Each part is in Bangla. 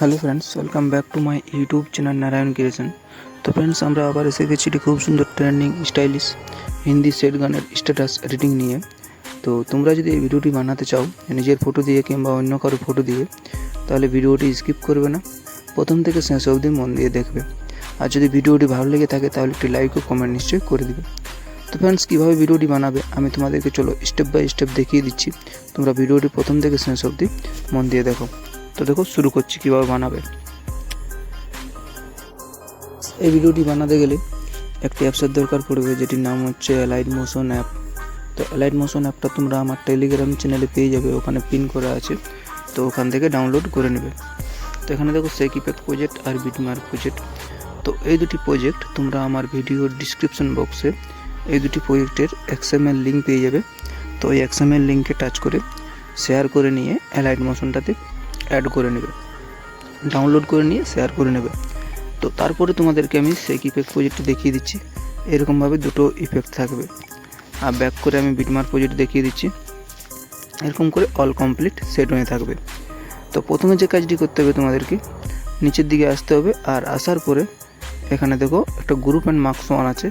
Hello friends, welcome back to my YouTube channel Narayan creation. তো ফ্রেন্ডস, আমরা আবার এসে গেছি খুব সুন্দর ট্রেন্ডিং স্টাইলিশ হিন্দি সেট গানের স্ট্যাটাস এডিটিং নিয়ে। তো তোমরা যদি এই ভিডিওটি বানাতে চাও নিজের ফটো দিয়ে কিংবা অন্য কারো ফটো দিয়ে, তাহলে ভিডিওটি স্কিপ করবে না, প্রথম থেকে শেষ অবধি মন দিয়ে দেখবে। আর যদি ভিডিওটি ভালো লেগে থাকে তাহলে একটি লাইক ও কমেন্ট নিশ্চয়ই করে দিবে। তো ফ্রেন্ডস, কীভাবে ভিডিওটি বানাবে আমি তোমাদেরকে চলো স্টেপ বাই স্টেপ দেখিয়ে দিচ্ছি। তোমরা ভিডিওটি প্রথম থেকে শেষ অবধি মন দিয়ে দেখো। তো দেখো, শুরু করছি কীভাবে বানাবে। এই ভিডিওটি বানাতে গেলে একটি অ্যাপসের দরকার পড়বে, যেটির নাম হচ্ছে অ্যালাইড মোশন অ্যাপ। তো অ্যালাইড মোশন অ্যাপটা তোমরা আমার টেলিগ্রাম চ্যানেলে পেয়ে যাবে, ওখানে পিন করা আছে। তো ওখান থেকে ডাউনলোড করে নেবে। তো এখানে দেখো শেক ইফেক্ট প্রজেক্ট আর বিটমার্ক প্রজেক্ট। তো এই দুটি প্রজেক্ট তোমরা আমার ভিডিওর ডিসক্রিপশন বক্সে এই দুটি প্রজেক্টের XML লিঙ্ক পেয়ে যাবে। তো এই XML লিঙ্কে টাচ করে শেয়ার করে নিয়ে অ্যালাইড মোশনটাতে অ্যাড করে নেবে, ডাউনলোড করে নিয়ে শেয়ার করে নেবে। তো তারপরে তোমাদেরকে আমি শেক ইফেক্ট প্রজেক্ট দেখিয়ে দিচ্ছি। এরকমভাবে দুটো ইফেক্ট থাকবে। আর ব্যাক করে আমি বিটমার্ক প্রজেক্ট দেখিয়ে দিচ্ছি। এরকম করে অল কমপ্লিট সেট হয়ে থাকবে। তো প্রথমে যে কাজটি করতে হবে, তোমাদেরকে নিচের দিকে আসতে হবে। আর আসার পরে এখানে দেখো একটা গ্রুপ অ্যান্ড মার্কস ওয়ান আছে,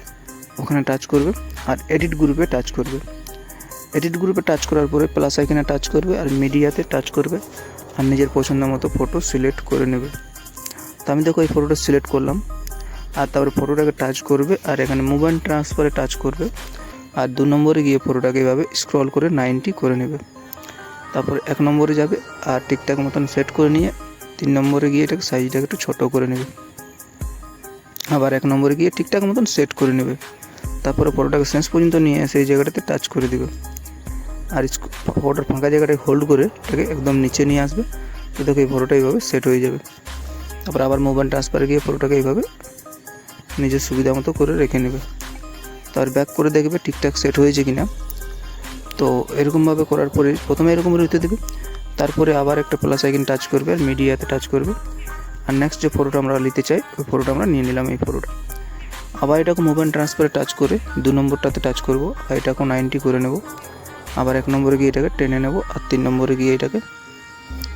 ওখানে টাচ করবে। আর এডিট গ্রুপে টাচ করবে। এডিট গ্রুপে টাচ করার পরে প্লাস আইকনে টাচ করবে আর মিডিয়াতে টাচ করবে। আর নিজের পছন্দ মতো ফটো সিলেক্ট করে নেবে। তো আমি দেখো এই ফটোটা সিলেক্ট করলাম। আর তারপরে ফটোটাকে টাচ করবে আর এখানে মুভ অ্যান্ড ট্রান্সফারে টাচ করবে। আর 2 নম্বরে গিয়ে ফটোটাকে এভাবে স্ক্রল করে 90 করে নেবে। তারপরে 1 নম্বরে যাবে আর ঠিকঠাক মতন সেট করে নিয়ে 3 নম্বরে গিয়ে এটাকে সাইজটাকে একটু ছোটো করে নেবে। আবার 1 নম্বরে গিয়ে ঠিকঠাক মতন সেট করে নেবে। তারপরে ফটোটাকে শেষ পর্যন্ত নিয়ে এসে এই জায়গাটাতে টাচ করে দেবে। আর ফটোর ফাঁকা জায়গাটাকে হোল্ড করে এটাকে একদম নিচে নিয়ে আসবে। তো দেখো এই ফটোটা এইভাবে সেট হয়ে যাবে। তারপর আবার মোবাইল ট্রান্সফারে গিয়ে ফটোটাকে এইভাবে নিজের সুবিধা মতো করে রেখে নেবে। তারপর ব্যাক করে দেখবে ঠিকঠাক সেট হয়েছে কিনা। তো এরকমভাবে করার পরে প্রথমে এরকম রইতে দেবে। তারপরে আবার একটা প্লাস আইকন টাচ করবে আর মিডিয়াতে টাচ করবে। আর নেক্সট যে ফটোটা আমরা নিতে চাই ওই ফটোটা আমরা নিয়ে নিলাম। এই ফটোটা আবার এটাকে মোবাইল ট্রান্সফারে টাচ করে 2 নম্বরটাতে টাচ করব আর এটাকেও 90 করে নেব। আবার 1 নম্বরে গিয়ে এটাকে টেনে নেব আর 3 নম্বরে গিয়ে এটাকে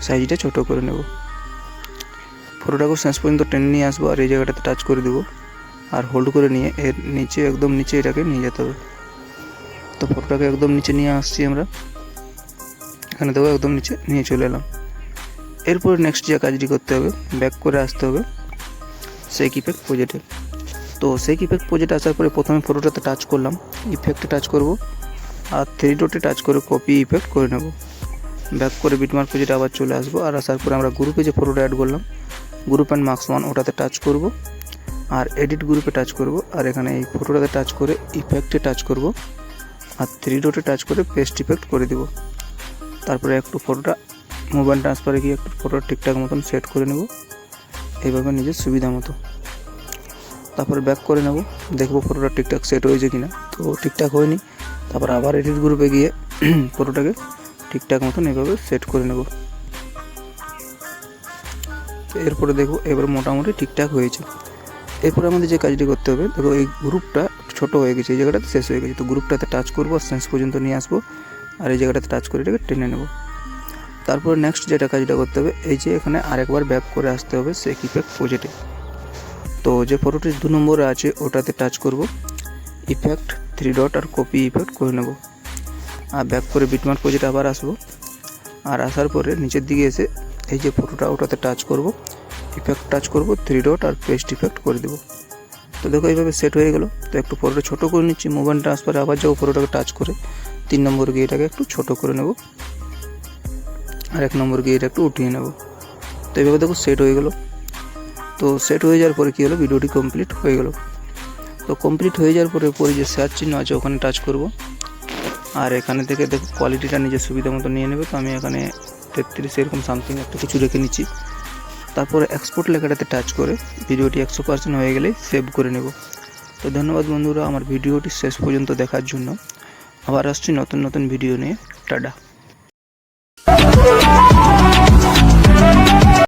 সাইজটা ছোটো করে নেব। ফটোটাকেও শেষ পর্যন্ত টেনে নিয়ে আসবো আর এই জায়গাটাতে টাচ করে দেবো আর হোল্ড করে নিয়ে এর নিচে একদম নিচে এটাকে নিয়ে যেতে হবে। তো ফটোটাকে একদম নিচে নিয়ে আসছি আমরা, এখানে দেবো একদম নিচে নিয়ে চলে এলাম। এরপরে নেক্সট যে কাজটি করতে হবে, ব্যাক করে আসতে হবে শেক ইফেক্ট প্রজেক্টে। তো শেক ইফেক্ট প্রজেক্টে আসার পরে প্রথমে ফটোটাতে টাচ করলাম, ইফেক্টে টাচ করব আর 3 ডটে টাচ করে কপি ইফেক্ট করে নেব। ব্যাক করে বিটমার্ক প্রজেক্টে আবার চলে আসবো। আর আসার পরে আমরা গ্রুপে যে ফটোটা অ্যাড করলাম গ্রুপ অ্যান্ড মার্কস ওয়ান, ওটাতে টাচ করব আর এডিট গ্রুপে টাচ করব। আর এখানে এই ফটোটাতে টাচ করে ইফেক্টে টাচ করব আর 3 ডটে টাচ করে পেস্ট ইফেক্ট করে দেব। তারপরে একটু ফটোটা মোবাইল ট্রান্সফারে গিয়ে একটু ফটোটা ঠিকঠাক মতন সেট করে নেব এইভাবে নিজের সুবিধা মতো। তারপরে ব্যাক করে নেব, দেখবো ফটোটা ঠিকঠাক সেট হয়েছে কিনা। তো ঠিকঠাক হয়নি। তারপর আবার এডিট গ্রুপে গিয়ে ফটোটাকে ঠিকঠাক মতন এভাবে সেট করে নেব। এরপরে দেখো এবার মোটামুটি ঠিকঠাক হয়েছে। এরপরে আমাদের যে কাজটি করতে হবে, দেখো এই গ্রুপটা ছোটো হয়ে গেছে, এই জায়গাটাতে শেষ হয়ে গেছে। তো গ্রুপটাতে টাচ করবো আর শেষ পর্যন্ত নিয়ে আসবো আর এই জায়গাটাতে টাচ করে এটাকে টেনে নেব। তারপরে নেক্সট যেটা কাজটা করতে হবে, এই যে এখানে আরেকবার ব্যাক করে আসতে হবে শেক ইফেক্ট প্রজেক্টে। তো যে ফটোটি 2 নম্বরে আছে ওটাতে টাচ করব, ইফেক্ট 3 ডট আর কপি ইফেক্ট করে নেব। আর ব্যাক করে বিটমার্ক প্রজেক্টে আবার আসবো। আর আসার পরে নিচের দিকে এসে এই যে ফটোটা ওটাতে টাচ করব, ইফেক্ট টাচ করব, 3 ডট আর পেস্ট ইফেক্ট করে দেবো। তো দেখো এইভাবে সেট হয়ে গেল। তো একটু ফটোটা ছোটো করে নিচ্ছি, মোবাইল ট্রান্সফারে আবার যাবো, ফটোটাকে টাচ করে 3 নম্বরে গিয়ে এটাকে একটু ছোটো করে নেব আর 1 নম্বর গিয়ে এটা একটু উঠিয়ে নেব। তো এইভাবে দেখো সেট হয়ে গেল। তো সেট হয়ে যাওয়ার পরে কী হলো, ভিডিওটি কমপ্লিট হয়ে গেল। তো কমপ্লিট হয়ে যাওয়ার পরে পরে যে শেয়ার চিহ্ন আছে ওখানে টাচ করব আর এখানে থেকে দেখো কোয়ালিটিটা নিজের সুবিধা মতো নিয়ে নেবে। তো আমি এখানে 33 এরকম সামথিং একটা কিছু রেখে নিচ্ছি। তারপরে এক্সপোর্ট লেখাটাতে টাচ করে ভিডিওটি 100% হয়ে গেলে সেভ করে নেব। তো ধন্যবাদ বন্ধুরা আমার ভিডিওটি শেষ পর্যন্ত দেখার জন্য। আবার আসছি নতুন নতুন ভিডিও নিয়ে। টাটা।